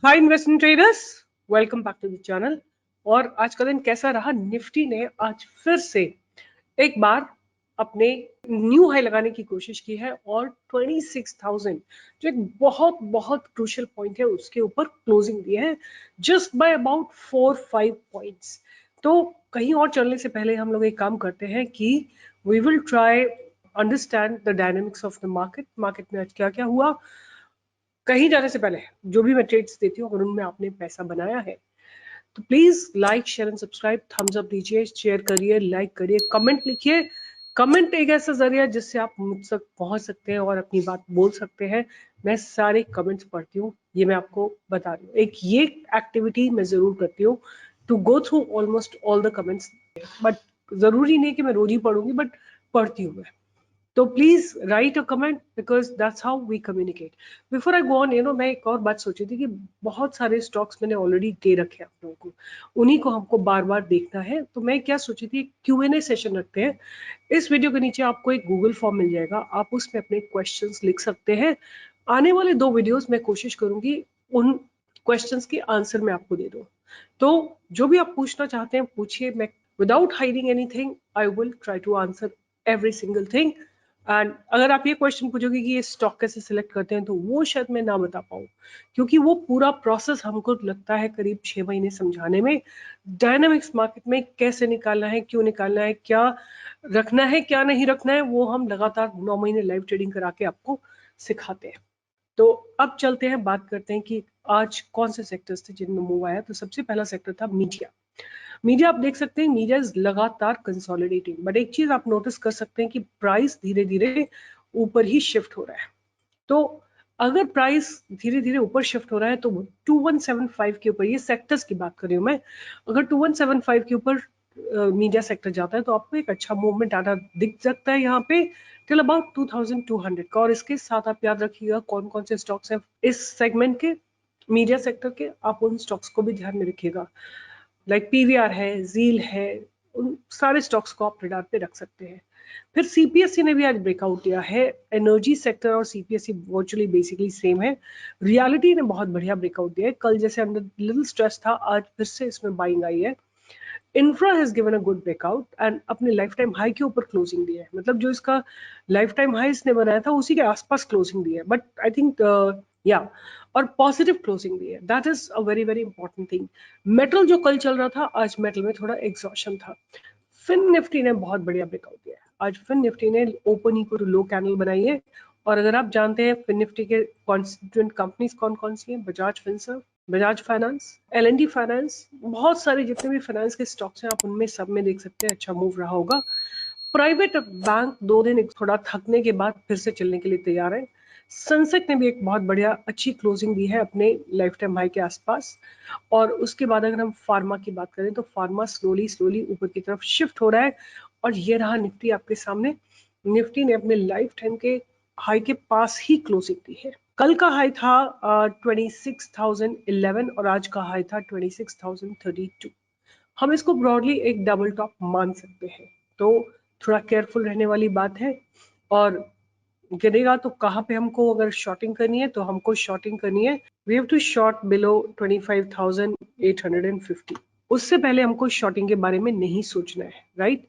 Hi investment traders, welcome back to the channel. और आज का दिन कैसा रहा? निफ्टी ने आज फिर से एक बार अपने न्यू हाई लगाने की कोशिश की है और 26,000 जो एक बहुत बहुत क्रूशियल पॉइंट है उसके ऊपर क्लोजिंग दी है, जस्ट बाय अबाउट 4-5 पॉइंट्स। तो कहीं और चलने से पहले हम लोग एक काम करते हैं कि we will try understand the dynamics of the market में आज क्या क्या हुआ। कहीं जाने से पहले जो भी मैं ट्रेड्स देती हूँ अगर उनमें आपने पैसा बनाया है तो please like share and subscribe, thumbs up दीजिए, शेयर करिए, लाइक करिए, कमेंट लिखिए। कमेंट एक ऐसा जरिया जिससे आप मुझ तक पहुंच सकते हैं और अपनी बात बोल सकते हैं। मैं सारे कमेंट्स पढ़ती हूँ, ये मैं आपको बता रही हूँ। एक ये एक्टिविटी मैं जरूर करती हूँ to go through almost all the comments, but जरूरी नहीं कि मैं रोज ही पढ़ूंगी, बट पढ़ती हूँ मैं। तो please write a comment because that's how we communicate. Before I go on, मैं एक और बात सोची थी कि बहुत सारे स्टॉक्स मैंने ऑलरेडी दे रखे हैं आप लोगों को, उन्हीं को हमको बार बार देखना है। तो मैं क्या सोची थी, Q&A सेशन रखते हैं। इस वीडियो के नीचे आपको एक गूगल फॉर्म मिल जाएगा, आप उसमें अपने क्वेश्चंस लिख सकते हैं। आने वाले 2 वीडियोस में कोशिश करूंगी उन क्वेश्चंस के आंसर मैं आपको दे दूं। तो जो भी आप पूछना चाहते हैं पूछिए, मैं without hiding anything I will try to answer every single thing. And अगर आप ये क्वेश्चन पूछोगे कि ये स्टॉक कैसे सिलेक्ट करते हैं तो वो शायद मैं ना बता पाऊँ, क्योंकि वो पूरा प्रोसेस हमको लगता है करीब 6 महीने समझाने में। डायनामिक्स मार्केट में कैसे निकालना है, क्यों निकालना है, क्या रखना है, क्या नहीं रखना है, वो हम लगातार 9 महीने लाइव ट्रेडिंग करा के आपको सिखाते हैं। तो अब चलते हैं, बात करते हैं कि आज कौन से सेक्टर्स थे जिनमें मूव आया। तो सबसे पहला सेक्टर था मीडिया। मीडिया आप देख सकते हैं, मीडिया लगातार कंसोलिडेटिंग, बट एक चीज आप नोटिस कर सकते हैं कि प्राइस धीरे धीरे ऊपर ही शिफ्ट हो रहा है। तो अगर प्राइस धीरे धीरे ऊपर शिफ्ट हो रहा है तो 2175 के ऊपर, ये सेक्टर्स की बात कर रही हूँ मैं, अगर 2175 के ऊपर मीडिया सेक्टर जाता है तो आपको एक अच्छा मूवमेंट आना दिख सकता है यहाँ पे टिल अबाउट 2200 का। और इसके साथ आप याद रखिएगा कौन कौन से स्टॉक्स हैं इस सेगमेंट के, मीडिया सेक्टर के, आप उन स्टॉक्स को भी ध्यान में रखिएगा। लाइक पीवीआर है, जील है, उन सारे स्टॉक्स को आप रडार पे रख सकते हैं। फिर सीपीएससी ने भी आज ब्रेकआउट दिया है। एनर्जी सेक्टर और सीपीएससी वर्चुअली बेसिकली सेम है। रियलिटी ने बहुत बढ़िया ब्रेकआउट दिया है, कल जैसे अंडर लिटिल स्ट्रेस था आज फिर से इसमें बाइंग आई है। Infra has given a good breakout and अपने लाइफ टाइम हाई के ऊपर क्लोजिंग दी है, मतलब जो इसका लाइफ टाइम हाई इसने बनाया था उसी के आसपास क्लोजिंग दी है, बट आई थिंक या और पॉजिटिव क्लोजिंग दी है, that is a very very important thing. Metal जो कल चल रहा था आज मेटल में थोड़ा एग्जॉशन था। फिन निफ्टी ने बहुत बढ़िया ब्रेकआउट दिया है आज। फिन निफ्टी ने open equal to low candle बनाई है। और अगर आप जानते हैं फिन निफ्टी के कॉन्स्टिट्यूएंट कंपनीज कौन कौन सी हैं, बजाज फिनसर्व, बजाज फाइनेंस, एल&टी फाइनेंस, बहुत सारे जितने भी फाइनेंस के स्टॉक्स हैं आप उनमें सब में देख सकते हैं अच्छा मूव रहा होगा। प्राइवेट बैंक 2 दिन थोड़ा थकने के बाद फिर से चलने के लिए तैयार है। सेंसेक्स ने भी एक बहुत बढ़िया अच्छी क्लोजिंग दी है अपने लाइफ टाइम हाई के आसपास। और उसके बाद अगर हम फार्मा की बात करें तो फार्मा स्लोली स्लोली ऊपर की तरफ शिफ्ट हो रहा है। और ये रहा निफ्टी आपके सामने। निफ्टी ने अपने लाइफ टाइम के हाई के पास ही क्लोजिंग दी है। कल का हाई था 26,011 और आज का हाई था 26,032। हम इसको ब्रॉडली एक डबल टॉप मान सकते हैं। तो थोड़ा केयरफुल रहने वाली बात है। और गिरेगा तो कहाँ पे हमको अगर शॉर्टिंग करनी है तो हमको शॉर्टिंग करनी है, we have to short below 25,850। उससे पहले हमको शॉर्टिंग के बारे में नहीं सोचना है, राइट?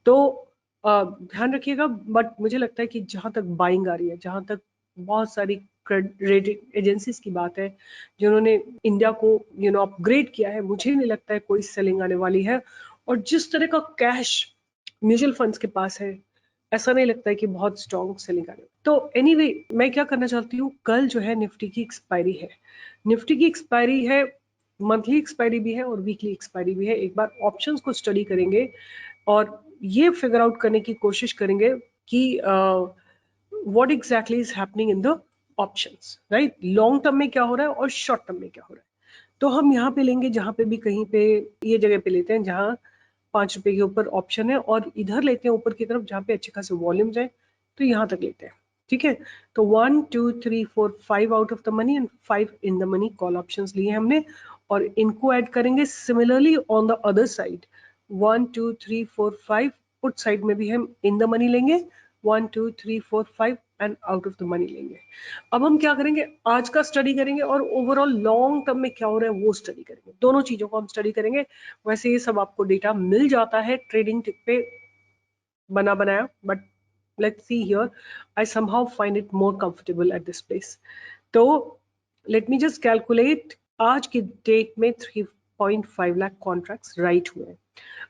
तो ध्यान रखिएगा। बट मुझे लगता है कि जहां तक बाइंग आ रही है, जहां तक बहुत सारी रेटिंग एजेंसीज की बात है जिन्होंने इंडिया को अपग्रेड किया है, मुझे नहीं लगता है कोई सेलिंग आने वाली है। और जिस तरह का कैश म्यूचुअल फंड्स के पास है, ऐसा नहीं लगता है कि बहुत स्ट्रॉन्ग सेलिंग आने। तो एनीवे मैं क्या करना चाहती हूँ, कल जो है निफ्टी की एक्सपायरी है। निफ्टी की एक्सपायरी है, मंथली एक्सपायरी भी है और वीकली एक्सपायरी भी है। एक बार ऑप्शंस को स्टडी करेंगे और ये फिगर आउट करने की कोशिश करेंगे कि what exactly is happening in the options, right? Long term में क्या हो रहा है और शॉर्ट टर्म में क्या हो रहा है। तो हम यहाँ पे लेंगे, जहां पे भी कहीं पे ये जगह पे लेते हैं जहां 5 रुपए के ऊपर ऑप्शन है, और इधर लेते हैं ऊपर की तरफ जहाँ पे अच्छे खासे वॉल्यूम्स है, तो यहाँ तक लेते हैं। ठीक है, तो 1 2 3 4 5 out of the money and 5 in the money call options लिए हमने, और इनको ऐड करेंगे similarly on the other side. 1 2 3 4 5 put side में भी हम इन द मनी लेंगे, 1 2 3 4 5 and out of the money लेंगे। अब हम क्या करेंगे, आज का स्टडी करेंगे और ओवरऑल लॉन्ग टर्म में क्या हो रहा है वो स्टडी करेंगे। दोनों चीजों को हम स्टडी करेंगे। वैसे ये सब आपको डेटा मिल जाता है ट्रेडिंग टिप पे बना बनाया, but let's see here, I somehow find it more comfortable at this place. तो let me just calculate, आज की डेट में 3.5 लाख कॉन्ट्रैक्ट्स राइट हुए हैं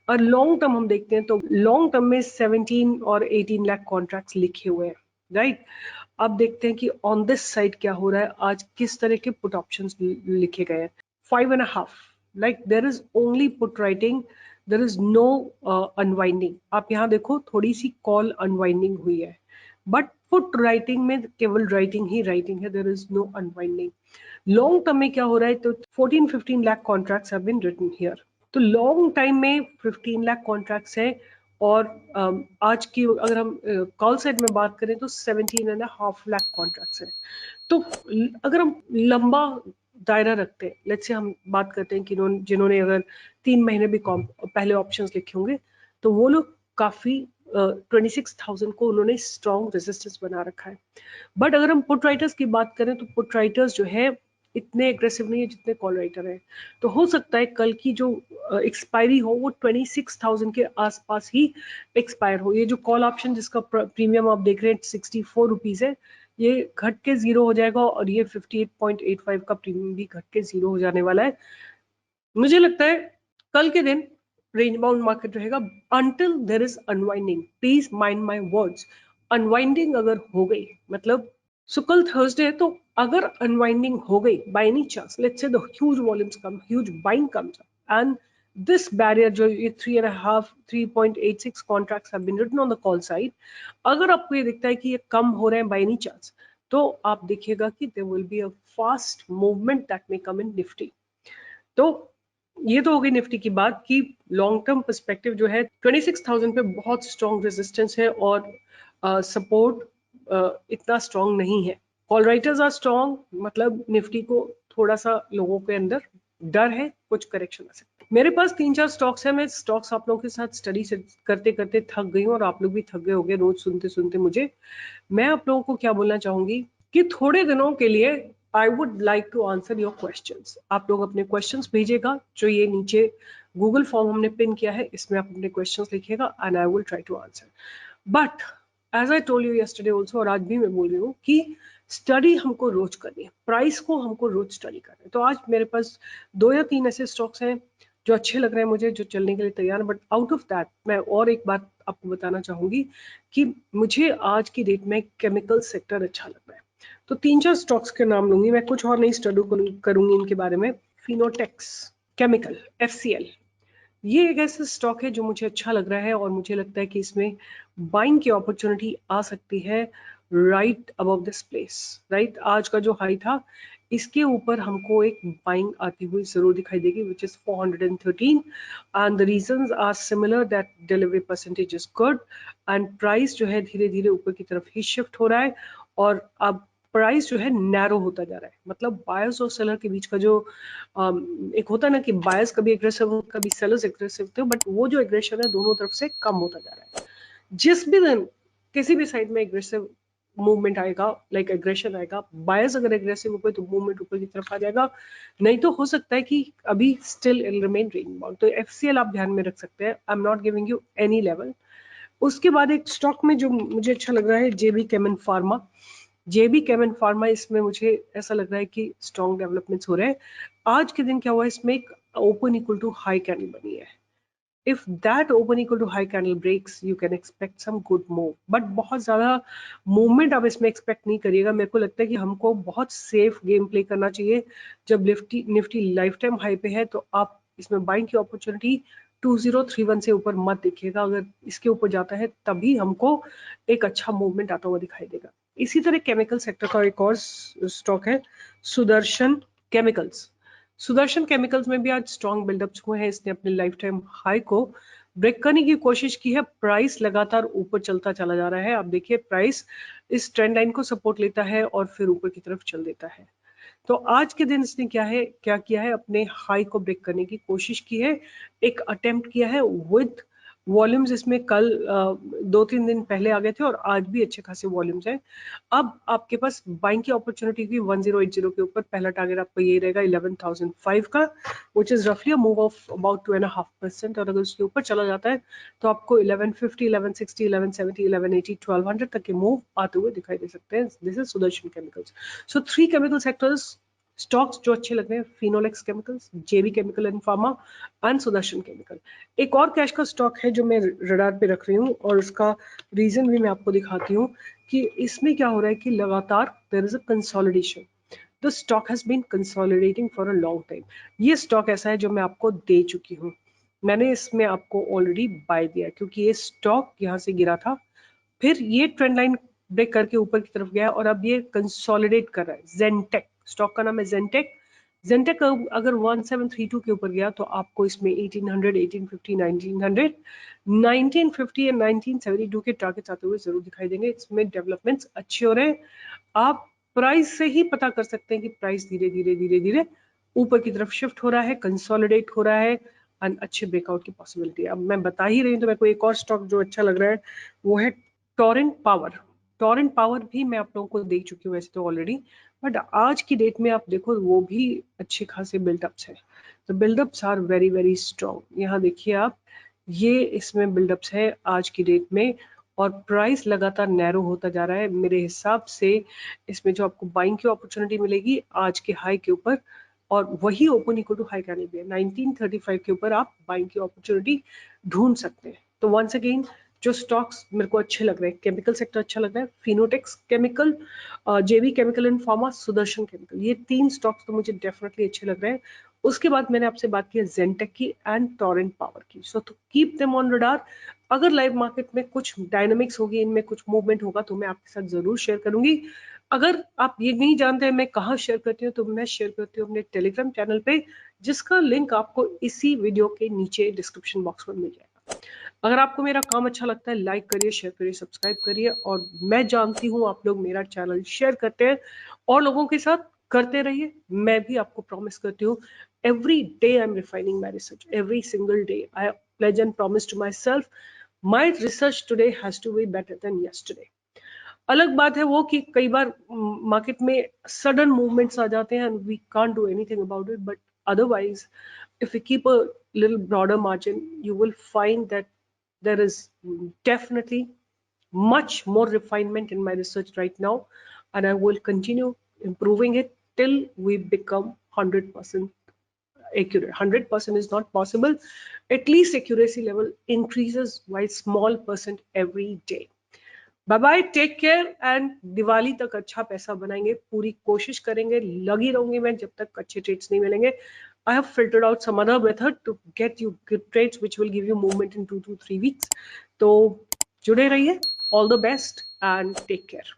और लॉन्ग टर्म हम देखते हैं तो लॉन्ग टर्म में 17 और 18 लाख कॉन्ट्रैक्ट्स लिखे हुए हैं, राइट। अब देखते हैं कि ऑन दिस साइड क्या हो रहा है, आज किस तरह के पुट ऑप्शंस लिखे गए हैं। 5.5, like there is only put writing, there is no unwinding. आप यहाँ देखो थोड़ी सी कॉल अनवाइंडिंग हुई है, बट पुट राइटिंग में केवल राइटिंग ही राइटिंग है, there is no unwinding. Long term में क्या हो रहा है, तो 14-15 lakh contracts have been written here. तो लॉन्ग टाइम में 15 लाख कॉन्ट्रैक्ट्स है और आज की अगर हम कॉल साइड में बात करें तो 17.5 लाख कॉन्ट्रैक्ट्स है। तो अगर हम लंबा दायरा रखते हैं, लेट्स से हम बात करते हैं कि जिन्होंने अगर 3 महीने भी पहले ऑप्शंस लिखे होंगे तो वो लोग काफी 26,000 को उन्होंने स्ट्रॉन्ग रेजिस्टेंस बना रखा है। बट अगर हम पुट राइटर्स की बात करें तो पुट राइटर्स जो है इतने एग्रेसिव नहीं है जितने कॉल राइटर है। तो हो सकता है कल की जो एक्सपायरी हो वो 26,000 के आसपास ही एक्सपायर हो। ये जो कॉल ऑप्शन जिसका प्रीमियम आप देख रहे हैं 64 रुपीज है, ये घट के जीरो हो जाएगा और ये 58.85 का प्रीमियम भी घट के जीरो हो जाने वाला है। मुझे लगता है कल के दिन रेंज बाउंड मार्केट रहेगा until there is unwinding. Please mind my words, unwinding अगर हो गई मतलब सो कल थर्सडे है, तो अगर अनवाइंडिंग हो गई by any chance, let's say the huge volumes come, huge buying comes and this barrier जो ये 3.5 3.86 contracts have been written on the call side, अगर आपको ये दिखता है कि ये कम हो रहे हैं बाय एनी चांस, तो आप देखिएगा कि there will be a fast movement that may come in Nifty. तो ये तो हो गई निफ्टी की बात कि लॉन्ग टर्म पर्सपेक्टिव जो है 26,000 पे बहुत स्ट्रॉन्ग रेजिस्टेंस है और सपोर्ट इतना स्ट्रॉन्ग नहीं है। कॉल राइटर्स आर स्ट्रॉन्ग, मतलब निफ्टी को थोड़ा सा लोगों के अंदर डर है कुछ करेक्शन आ सकता है। मेरे पास 3-4 स्टॉक्स है, मैं स्टॉक्स आप लोगों के साथ स्टडी करते करते थक गई हूँ और आप लोग भी थक गए होंगे रोज सुनते सुनते मुझे। मैं आप लोगों को क्या बोलना चाहूंगी कि थोड़े दिनों के लिए I would like to answer your questions. आप लोग अपने क्वेश्चंस भेजिएगा, जो ये नीचे गूगल फॉर्म हमने पिन किया है इसमें आप अपने क्वेश्चंस लिखिएगा and I will try to answer. But as I told you yesterday also, और आज भी मैं बोल रही हूँ कि स्टडी हमको रोज करनी है, प्राइस को हमको रोज स्टडी करना है। तो आज मेरे पास 2 या 3 ऐसे स्टॉक्स हैं जो अच्छे लग रहे हैं मुझे, जो चलने के लिए तैयार है। बट आउट ऑफ दैट मैं और एक बात आपको बताना चाहूंगी कि मुझे आज की डेट में केमिकल सेक्टर अच्छा लग रहा है। तो 3-4 स्टॉक्स के नाम लूंगी मैं, कुछ और नहीं स्टडी करूंगी इनके बारे में। फिनोटेक्स केमिकल, FCL, ये एक ऐसा स्टॉक है जो मुझे अच्छा लग रहा है और मुझे लगता है कि इसमें बाइंग की अपॉर्चुनिटी आ सकती है right above this place. Right, आज का जो हाई था इसके ऊपर हमको एक बाइंग आती हुई जरूर दिखाई देगी which is 413 and the reasons are similar, that delivery percentage is good and price जो है धीरे धीरे ऊपर की तरफ ही शिफ्ट हो रहा है और अब प्राइस जो है नैरो होता जा रहा है। मतलब बायर्स और सेलर के बीच का जो एक होता है ना कि बायर्स कभी एग्रेसिव हो कभी सेलर्स एग्रेसिव थे, बट वो जो एग्रेशन है दोनों तरफ से कम होता जा रहा है। जिस भी दिन किसी भी साइड में एग्रेसिव मूवमेंट आएगा, लाइक एग्रेशन आएगा, बायर्स अगर एग्रेसिव हो गए तो मूवमेंट ऊपर की तरफ आ जाएगा, नहीं तो हो सकता है कि अभी स्टिल इल रिमेन रेंज बाउंड। तो FCL आप ध्यान में रख सकते हैं, I am not giving you any level. उसके बाद एक स्टॉक में जो मुझे अच्छा लग रहा है JB केमन फार्मा। JB केमन फार्मा, इसमें मुझे ऐसा लग रहा है कि स्ट्रॉन्ग डेवलपमेंट्स हो रहे हैं। आज के दिन क्या हुआ, इसमें एक open equal to high candle बनी है। If that open equal to high candle breaks you can expect some good move, but बहुत ज्यादा मूवमेंट आप इसमें एक्सपेक्ट नहीं करिएगा। मेरे को लगता है कि हमको बहुत सेफ गेम प्ले करना चाहिए। जब निफ्टी लाइफ टाइम हाई पे है तो आप इसमें बाइंग की अपॉर्चुनिटी 2031 से ऊपर मत देखिएगा, अगर इसके ऊपर जाता है तभी हमको एक अच्छा मूवमेंट आता हुआ दिखाई देगा। इसी तरह केमिकल सेक्टर का एक और स्टॉक है सुदर्शन केमिकल्स। सुदर्शन केमिकल्स में भी आज स्ट्रॉन्ग बिल्डअप हुए हैं, इसने अपने लाइफ टाइम हाई को ब्रेक करने की कोशिश की है। प्राइस लगातार ऊपर चलता चला जा रहा है। आप देखिए प्राइस इस ट्रेंड लाइन को सपोर्ट लेता है और फिर ऊपर की तरफ चल देता है। तो आज के दिन इसने क्या किया है, अपने हाई को ब्रेक करने की कोशिश की है, एक अटेम्प्ट किया है विद वॉल्यूम्स इसमें कल 2-3 दिन पहले आ गए थे और आज भी अच्छे खासे वॉल्यूम्स हैं। अब आपके पास बाइंग की अपॉर्चुनिटी की 1080 के ऊपर पहला टारगेट आपका ये रहेगा 11,005 का, विच इज रफली अ मूव ऑफ अबाउट 2.5%। और अगर उसके ऊपर चला जाता है तो आपको 1150, 1160, 1170, 1180, 1200 तक के मूव आते हुए दिखाई दे सकते हैं। This is Sudarshan Chemicals. So 3 chemical sectors stocks जो अच्छे लग रहे हैं, Finolex Chemicals, JB Chemical and Pharma and Sudarshan Chemical. एक और कैश का स्टॉक है जो मैं रडार पे रख रही हूँ और उसका रीजन भी मैं आपको दिखाती हूँ कि इसमें क्या हो रहा है कि लगातार there is a consolidation. The stock has been consolidating for a long time. ये स्टॉक ऐसा है जो मैं आपको दे चुकी हूँ, मैंने इसमें आपको ऑलरेडी बाय दिया क्योंकि ये स्टॉक यहाँ से गिरा था, फिर ये ट्रेंड लाइन ब्रेक करके ऊपर की तरफ गया और अब ये कंसोलिडेट कर रहा है। जेंटेक स्टॉक का नाम है, जेंटेक। जेंटेक अगर 1732 के ऊपर गया तो आपको इसमें 1800, 1850, 1900, 1950 एंड 1972 के टारगेट्स आते हुए जरूर दिखाई देंगे। इसमें डेवलपमेंट्स अच्छे हो रहे हैं। आप प्राइस से ही पता कर सकते हैं कि प्राइस धीरे धीरे धीरे धीरे ऊपर की तरफ शिफ्ट हो रहा है, कंसोलिडेट हो रहा है एंड अच्छे ब्रेकआउट की पॉसिबिलिटी है। अब मैं बता ही रही हूँ तो मेरे को एक और स्टॉक जो अच्छा लग रहा है वो है टोरेंट पावर। टोरेंट पावर भी मैं आप लोगों को दे चुकी हूँ वैसे तो ऑलरेडी, बट आज की डेट में आप देखो वो भी अच्छे खासे बिल्डअप्स है। तो बिल्डअप्स आर वेरी वेरी स्ट्रॉन्ग। यहाँ देखिए आप, ये इसमें बिल्डअप्स है आज की डेट में और प्राइस लगातार नैरो होता जा रहा है। मेरे हिसाब से इसमें जो आपको बाइंग की अपॉर्चुनिटी मिलेगी आज के हाई के ऊपर, और वही ओपन इक्वल टू हाई का नहीं भी है, 1935 के ऊपर आप बाइंग की अपॉर्चुनिटी ढूंढ सकते हैं। तो वंस अगेन जो स्टॉक्स मेरे को अच्छे लग रहे हैं, केमिकल सेक्टर अच्छा लग रहा है, फिनोटेक्स केमिकल, जेवी chemical and pharma, Sudarshan chemical, ये 3 स्टॉक्स तो मुझे डेफिनेटली अच्छे लग रहे हैं। उसके बाद मैंने आपसे बात की जेंटेक की एंड टोरेंट पावर की। सो तो कीप देम ऑन रडार। अगर लाइव मार्केट में कुछ डायनामिक्स होगी, इनमें कुछ मूवमेंट होगा तो मैं आपके साथ जरूर शेयर करूंगी। अगर आप ये नहीं जानते हैं मैं कहाँ शेयर करती हूँ तो मैं शेयर करती हूँ अपने टेलीग्राम चैनल पे, जिसका लिंक आपको इसी वीडियो के नीचे डिस्क्रिप्शन बॉक्स में मिल जाएगा। अगर आपको मेरा काम अच्छा लगता है लाइक करिए, शेयर करिए, सब्सक्राइब करिए। और मैं जानती हूँ आप लोग मेरा चैनल शेयर करते हैं और लोगों के साथ करते रहिए। मैं भी आपको प्रॉमिस करती हूँ, every day I am refining my research, every single day I pledge and promise to myself, my research today has to be better than yesterday. अलग बात है वो कि कई बार मार्केट में सडन मूवमेंट्स आ जाते हैं and we can't do anything about it, but otherwise if we keep a little broader margin you will find that there is definitely much more refinement in my research right now, and I will continue improving it till we become 100% accurate. 100% is not possible, at least accuracy level increases by small percent every day. Bye bye, take care and Diwali तक अच्छा पैसा बनाएंगे, पूरी कोशिश करेंगे, लगी रहूंगी मैं जब तक अच्छे ट्रेड्स नहीं मिलेंगे। I have filtered out some other method to get you good trades which will give you movement in 2 to 3 weeks। तो जुड़े रहिए, all the best and take care.